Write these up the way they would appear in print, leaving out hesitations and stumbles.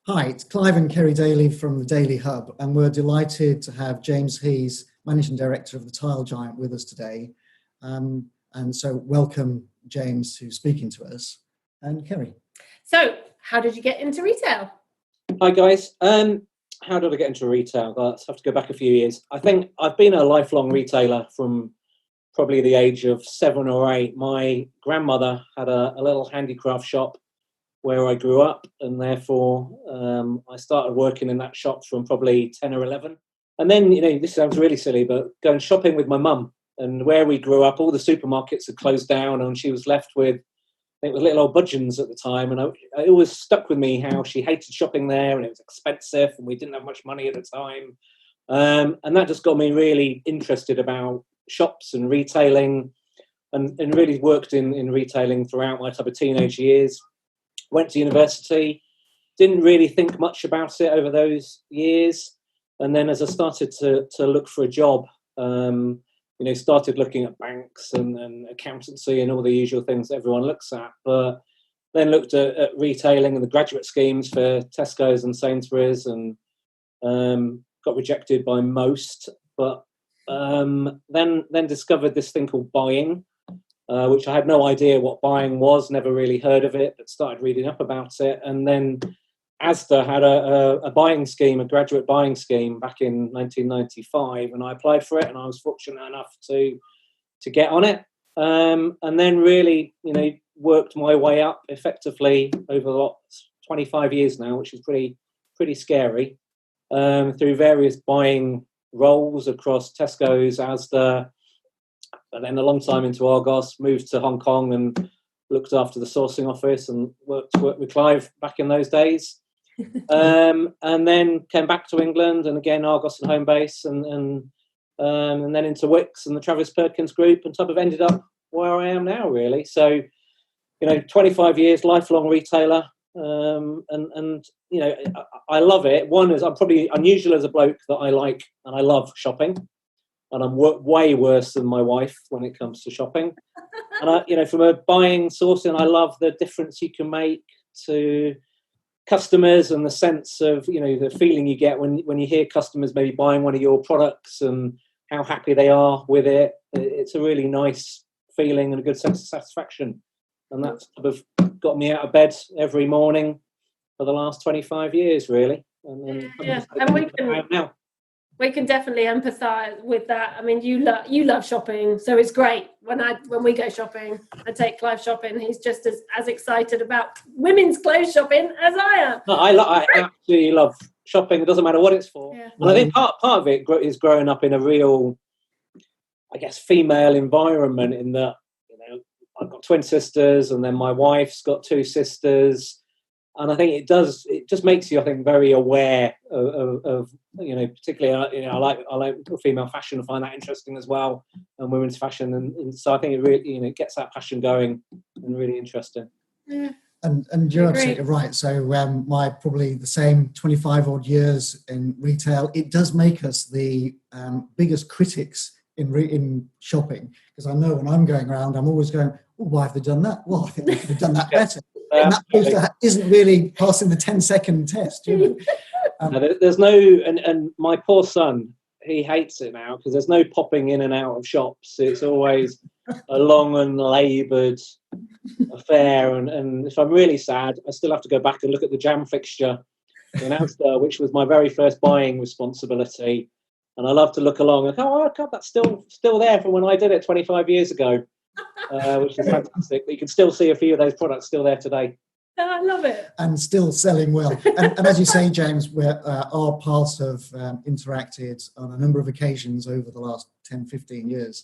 Hi, it's Clive and Kerry Daley from the Daily Hub, and we're delighted to have James Heese, Managing Director of the Tile Giant, with us today. And so welcome, James, who's speaking to us, and Kerry. So, how did you get into retail? Hi guys. How did I get into retail? I have to go back a few years. I think I've been a lifelong retailer from probably the age of 7 or 8. My grandmother had a little handicraft shop where I grew up, and therefore I started working in that shop from probably 10 or 11. And then, this sounds really silly, but going shopping with my mum, and where we grew up, all the supermarkets had closed down, and she was left with, I think it was little old Budgeons at the time, and it always stuck with me how she hated shopping there, and it was expensive, and we didn't have much money at the time. And that just got me really interested about shops and retailing, and really worked in retailing throughout my type of teenage years. Went to university, didn't really think much about it over those years. And then as I started to look for a job, started looking at banks and accountancy and all the usual things that everyone looks at. But then looked at retailing and the graduate schemes for Tesco's and Sainsbury's, and got rejected by most. But then discovered this thing called buying, which I had no idea what buying was, never really heard of it, but started reading up about it. And then Asda had a buying scheme, a graduate buying scheme back in 1995, and I applied for it, and I was fortunate enough to get on it. And then really, worked my way up effectively over 25 years now, which is pretty scary, through various buying roles across Tesco's, Asda, and then a long time into Argos, moved to Hong Kong and looked after the sourcing office and worked with Clive back in those days. And then came back to England, and again Argos and Homebase, and then into Wix and the Travis Perkins Group, and type of ended up where I am now, really. So, 25 years, lifelong retailer, and I love it. One is I'm probably unusual as a bloke that I like and I love shopping. And I'm way worse than my wife when it comes to shopping. And from a buying sourcing, I love the difference you can make to customers, and the sense of, the feeling you get when you hear customers maybe buying one of your products and how happy they are with it. It's a really nice feeling and a good sense of satisfaction. And that's sort of got me out of bed every morning for the last 25 years, really. And we can definitely empathise with that. I mean, you love shopping, so it's great when we go shopping. I take Clive shopping. He's just as excited about women's clothes shopping as I am. No, I absolutely love shopping. It doesn't matter what it's for. Yeah. And I think part of it is growing up in a real, I guess, female environment. In that, I've got twin sisters, and then my wife's got 2 sisters. And I think it just makes you, I think, very aware of particularly, I like female fashion. I find that interesting as well, and women's fashion. And so I think it really, it gets that passion going and really interesting. Yeah. And you're absolutely right. So my probably the same 25 odd years in retail, it does make us the biggest critics in shopping, because I know when I'm going around, I'm always going, why have they done that? Well, I think they could have done that better. And that isn't really passing the 10-second test. There's no, and my poor son, he hates it now, because there's no popping in and out of shops. It's always a long and laboured affair. And if I'm really sad, I still have to go back and look at the jam fixture in Asda, which was my very first buying responsibility. And I love to look along and oh God, that's still there from when I did it 25 years ago, which is fantastic. But you can still see a few of those products still there today. I love it. And still selling well. And as you say, James, our paths have interacted on a number of occasions over the last 10, 15 years.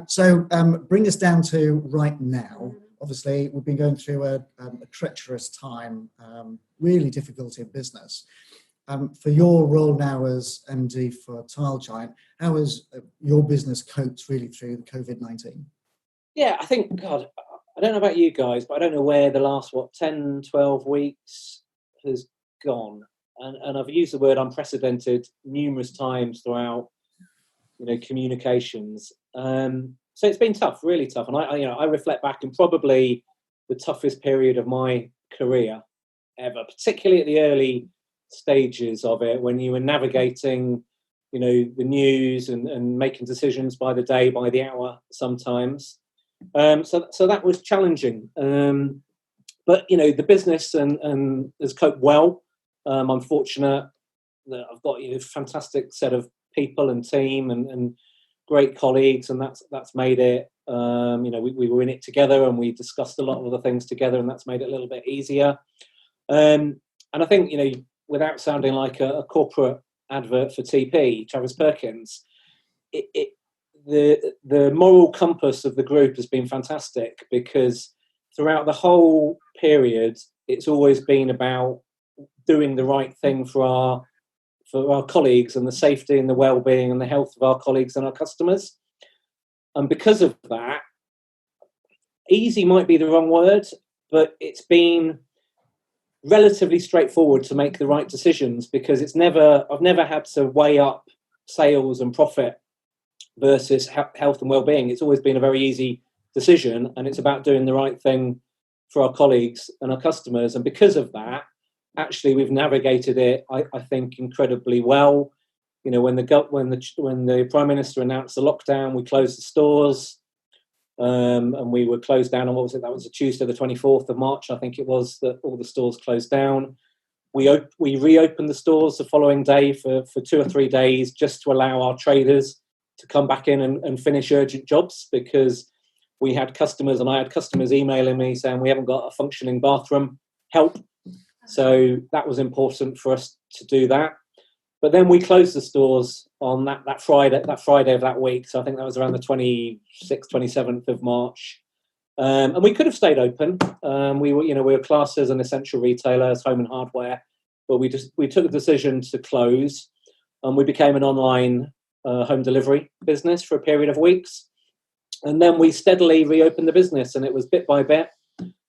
So bring us down to right now. Obviously, we've been going through a treacherous time, really difficult in business. For your role now as MD for Tile Giant, how has your business coped really through the COVID-19? Yeah, I think, God, I don't know about you guys, but I don't know where the last, 10, 12 weeks has gone. And I've used the word unprecedented numerous times throughout, communications. So it's been tough, really tough. And I reflect back, and probably the toughest period of my career ever, particularly at the early stages of it, when you were navigating, the news and making decisions by the day, by the hour sometimes. So that was challenging. But, the business and has coped well. I'm fortunate that I've got a fantastic set of people and team and great colleagues, and that's made it. We were in it together, and we discussed a lot of the things together, and that's made it a little bit easier. And I think, without sounding like a corporate advert for TP, Travis Perkins, the moral compass of the group has been fantastic, because throughout the whole period, it's always been about doing the right thing for our colleagues, and the safety and the well-being and the health of our colleagues and our customers. And because of that, easy might be the wrong word, but it's been relatively straightforward to make the right decisions, because I've never had to weigh up sales and profit versus health and well-being. It's always been a very easy decision, and it's about doing the right thing for our colleagues and our customers. And because of that, actually, we've navigated it, I think, incredibly well. When the Prime Minister announced the lockdown, we closed the stores, and we were closed down on, what was it? That was a Tuesday, the 24th of March, I think it was, that all the stores closed down. We reopened the stores the following day for 2 or 3 days, just to allow our traders to come back in and finish urgent jobs, because we had customers, and I had customers emailing me saying, we haven't got a functioning bathroom, help. So that was important for us to do that. But then we closed the stores on that Friday of that week. So I think that was around the 26th, 27th of March. And we could have stayed open. We were classed as an essential retailer, as home and hardware, but we took the decision to close, and we became an online home delivery business for a period of weeks. And then we steadily reopened the business, and it was bit by bit,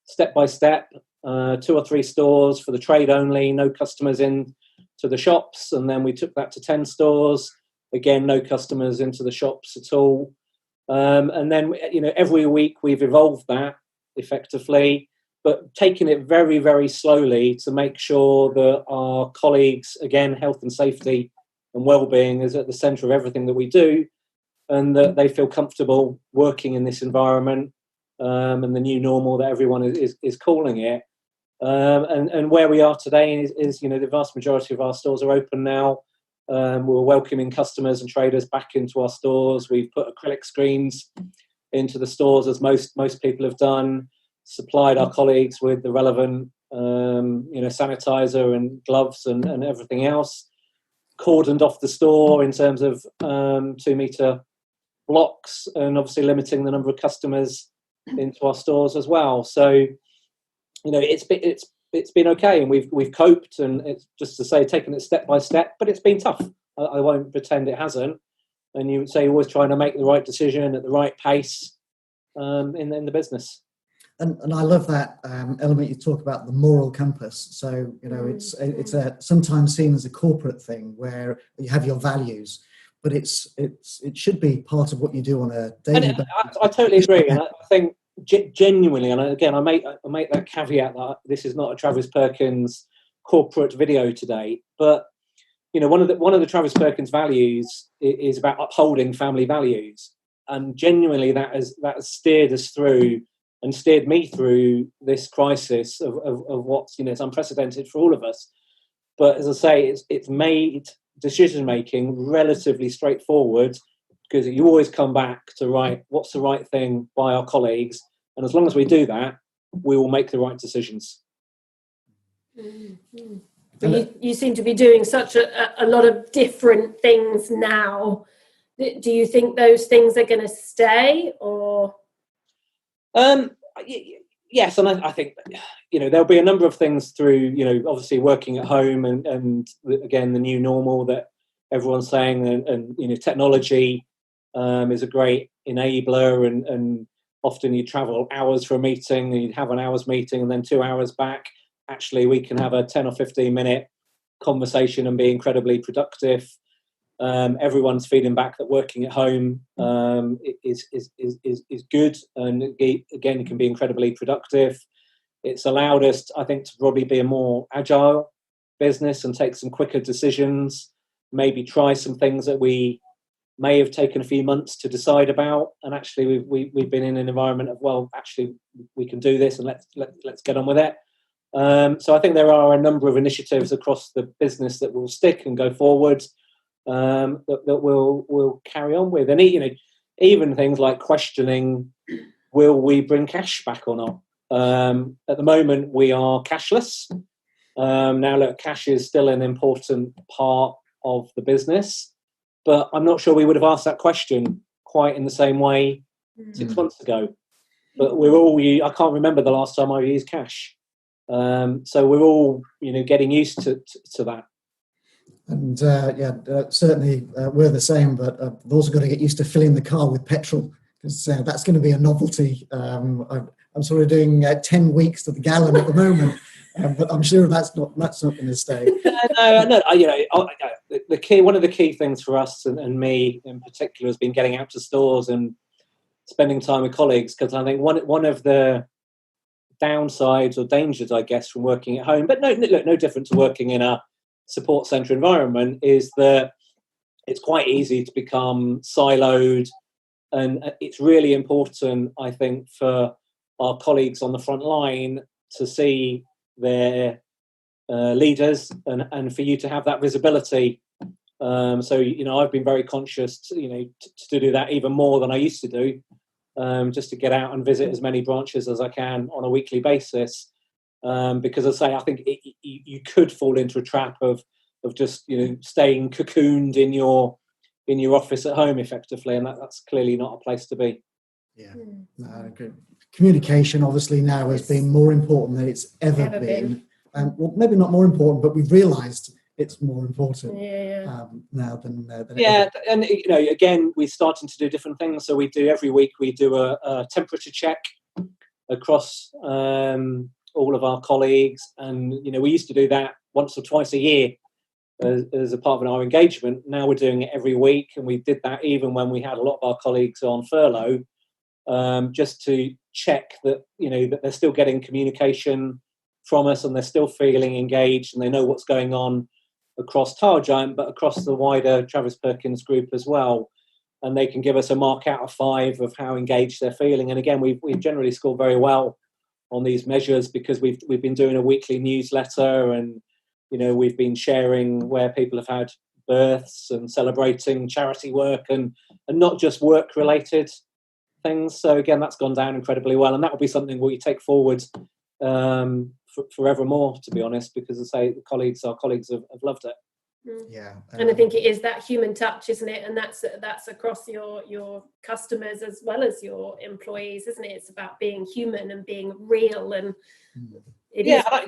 step by step, 2 or 3 stores for the trade only, no customers in to the shops. And then we took that to 10 stores, again, no customers into the shops at all. And then, every week we've evolved that effectively, but taking it very, very slowly to make sure that our colleagues, again, health and safety and well-being is at the centre of everything that we do, and that they feel comfortable working in this environment, and the new normal that everyone is calling it. And where we are today is the vast majority of our stores are open now. We're welcoming customers and traders back into our stores. We've put acrylic screens into the stores, as most people have done, supplied our colleagues with the relevant sanitizer and gloves and everything else, cordoned off the store in terms of 2-meter blocks, and obviously limiting the number of customers into our stores as well. So it's been okay, and we've coped, and it's just to say, taking it step by step, but it's been tough. I won't pretend it hasn't. And you would say, always trying to make the right decision at the right pace in the business. And I love that element you talk about, the moral compass. So it's sometimes seen as a corporate thing where you have your values, but it should be part of what you do on a daily basis. I totally agree, and I think genuinely, and again, I make that caveat that this is not a Travis Perkins corporate video today, but one of the Travis Perkins values is about upholding family values, and genuinely that has steered us through and steered me through this crisis of what's it's unprecedented for all of us. But as I say, it's made decision making relatively straightforward, because you always come back to what's the right thing by our colleagues, and as long as we do that, we will make the right decisions. Mm-hmm. But you seem to be doing such a lot of different things now. Do you think those things are going to stay, or? Yes, and I think there'll be a number of things through obviously working at home and again the new normal that everyone's saying, and technology is a great enabler, and often you travel hours for a meeting, and you have an hour's meeting and then 2 hours back. Actually, we can have a 10 or 15 minute conversation and be incredibly productive. Everyone's feeding back that working at home is good, and again, it can be incredibly productive. It's allowed us, I think, to probably be a more agile business and take some quicker decisions, maybe try some things that we may have taken a few months to decide about, and actually we've been in an environment of, well, actually we can do this, and let's get on with it. So I think there are a number of initiatives across the business that will stick and go forward, that we'll carry on with, and even things like questioning, will we bring cash back or not? At the moment, we are cashless. Now, look, cash is still an important part of the business, but I'm not sure we would have asked that question quite in the same way 6 months ago. But I can't remember the last time I used cash. So we're all, getting used to that. And certainly we're the same, but we've also got to get used to filling the car with petrol, because that's going to be a novelty. I'm sort of doing 10 weeks to the gallon at the moment, but I'm sure that's not going to stay. No. One of the key things for us and me in particular has been getting out to stores and spending time with colleagues, because I think one of the downsides or dangers, I guess, from working at home, but no different to working in a support centre environment, is that it's quite easy to become siloed, and it's really important, I think, for our colleagues on the front line to see their leaders and for you to have that visibility. So I've been very conscious to do that even more than I used to do, just to get out and visit as many branches as I can on a weekly basis, because as I say, I think you could fall into a trap of just staying cocooned in your office at home effectively, and that's clearly not a place to be. Yeah, no, good. Communication obviously now has been more important than it's ever been. Well, maybe not more important, but we've realised it's more important now than ever. And again, we're starting to do different things. So every week we do a temperature check across all of our colleagues, and we used to do that once or twice a year as a part of our engagement. Now we're doing it every week, and we did that even when we had a lot of our colleagues on furlough, just to check that that they're still getting communication from us and they're still feeling engaged and they know what's going on across Tile Giant, but across the wider Travis Perkins group as well. And they can give us a mark out of 5 of how engaged they're feeling. And again, we've generally scored very well on these measures, because we've been doing a weekly newsletter, and we've been sharing where people have had births and celebrating charity work and not just work related things. So again, that's gone down incredibly well, and that will be something we take forward forevermore, to be honest, because as I say, our colleagues have loved it. Yeah, and I think it is that human touch, isn't it? And that's across your customers as well as your employees, isn't it? It's about being human and being real, and do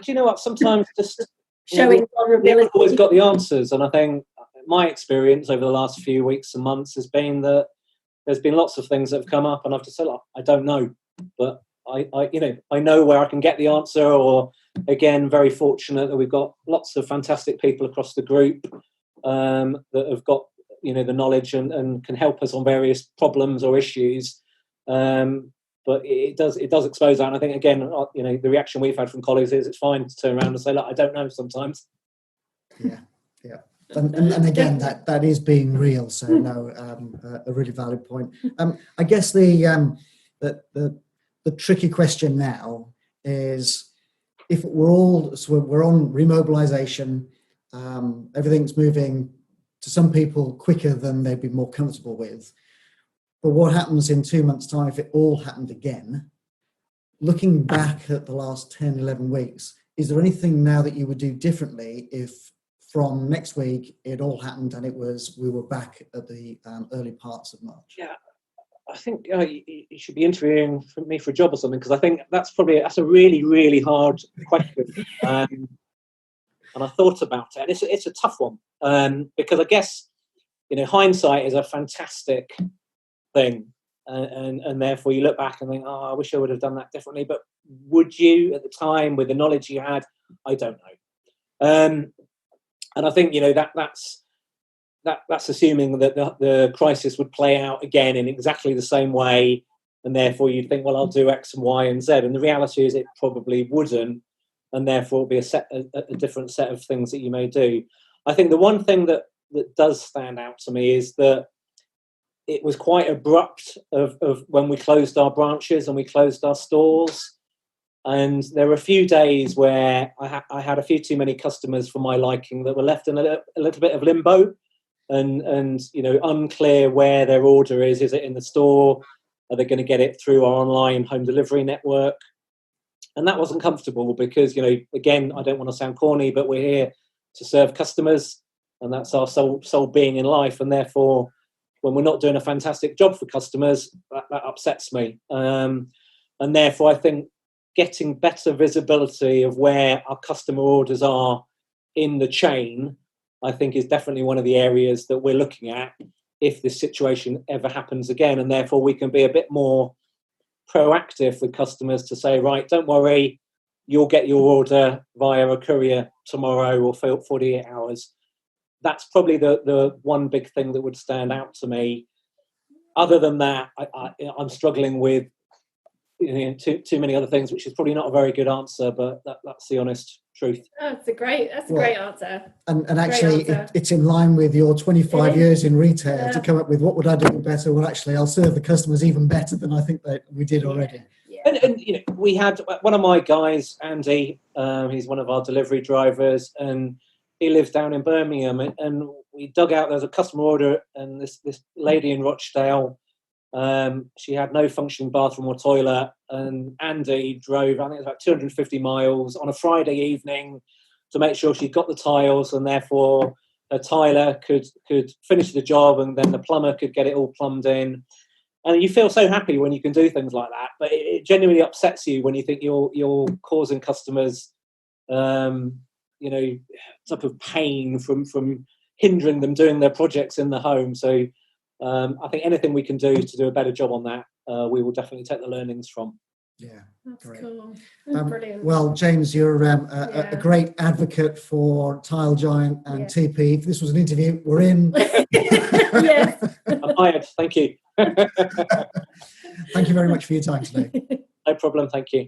you know what? Sometimes just showing vulnerability. We haven't always got the answers, and I think my experience over the last few weeks and months has been that there's been lots of things that have come up, and I've just said, I don't know, but I know where I can get the answer. Or again, very fortunate that we've got lots of fantastic people across the group that have got the knowledge and can help us on various problems or issues. But it does expose that. And I think again, the reaction we've had from colleagues is it's fine to turn around and say, look, I don't know sometimes. Yeah. And again, that is being real. So no, a really valid point. I guess the tricky question now is, if we're on remobilisation, everything's moving to some people quicker than they'd be more comfortable with. But what happens in 2 months' time if it all happened again? Looking back at the last 10, 11 weeks, is there anything now that you would do differently if from next week it all happened and we were back at the early parts of March? Yeah, I think you should be interviewing me for a job or something, because I think that's a really, really hard question. And I thought about it, and it's a tough one, because I guess hindsight is a fantastic thing, and therefore you look back and think, I wish I would have done that differently. But would you at the time, with the knowledge you had? I don't know. And I think that's assuming that the crisis would play out again in exactly the same way and therefore you'd think, well, I'll do X and Y and Z, and the reality is it probably wouldn't, and therefore it'll be a different set of things that you may do. I think the one thing that does stand out to me is that it was quite abrupt of when we closed our branches and we closed our stores. And there were a few days where I had a few too many customers for my liking that were left in a little bit of limbo and unclear where their order is. Is it in the store? Are they going to get it through our online home delivery network? And that wasn't comfortable because, again, I don't want to sound corny, but we're here to serve customers, and that's our sole being in life. And therefore, when we're not doing a fantastic job for customers, that upsets me. And therefore, I think getting better visibility of where our customer orders are in the chain, I think is definitely one of the areas that we're looking at if this situation ever happens again. And therefore, we can be a bit more proactive with customers to say, right, don't worry, you'll get your order via a courier tomorrow or 48 hours. That's probably the one big thing that would stand out to me. Other than that, I'm struggling with too many other things, which is probably not a very good answer, but that's the honest truth. Oh, that's a great answer. And actually, it's in line with your 25 years in retail to come up with what would I do better? Well, actually, I'll serve the customers even better than I think that we did already. Yeah. And we had one of my guys, Andy. He's one of our delivery drivers, and he lives down in Birmingham. And we dug out. There's a customer order, and this lady in Rochdale. She had no functioning bathroom or toilet, and Andy drove, I think it was about 250 miles on a Friday evening to make sure she got the tiles, and therefore a tiler could finish the job, and then the plumber could get it all plumbed in. And you feel so happy when you can do things like that, but it genuinely upsets you when you think you're causing customers type of pain from hindering them doing their projects in the home. So I think anything we can do to do a better job on that, we will definitely take the learnings from. Yeah, that's great. cool. That's brilliant. Well, James, you're a great advocate for Tile Giant and TP. If this was an interview, we're in. Yes. I'm hired. Thank you. Thank you very much for your time today. No problem. Thank you.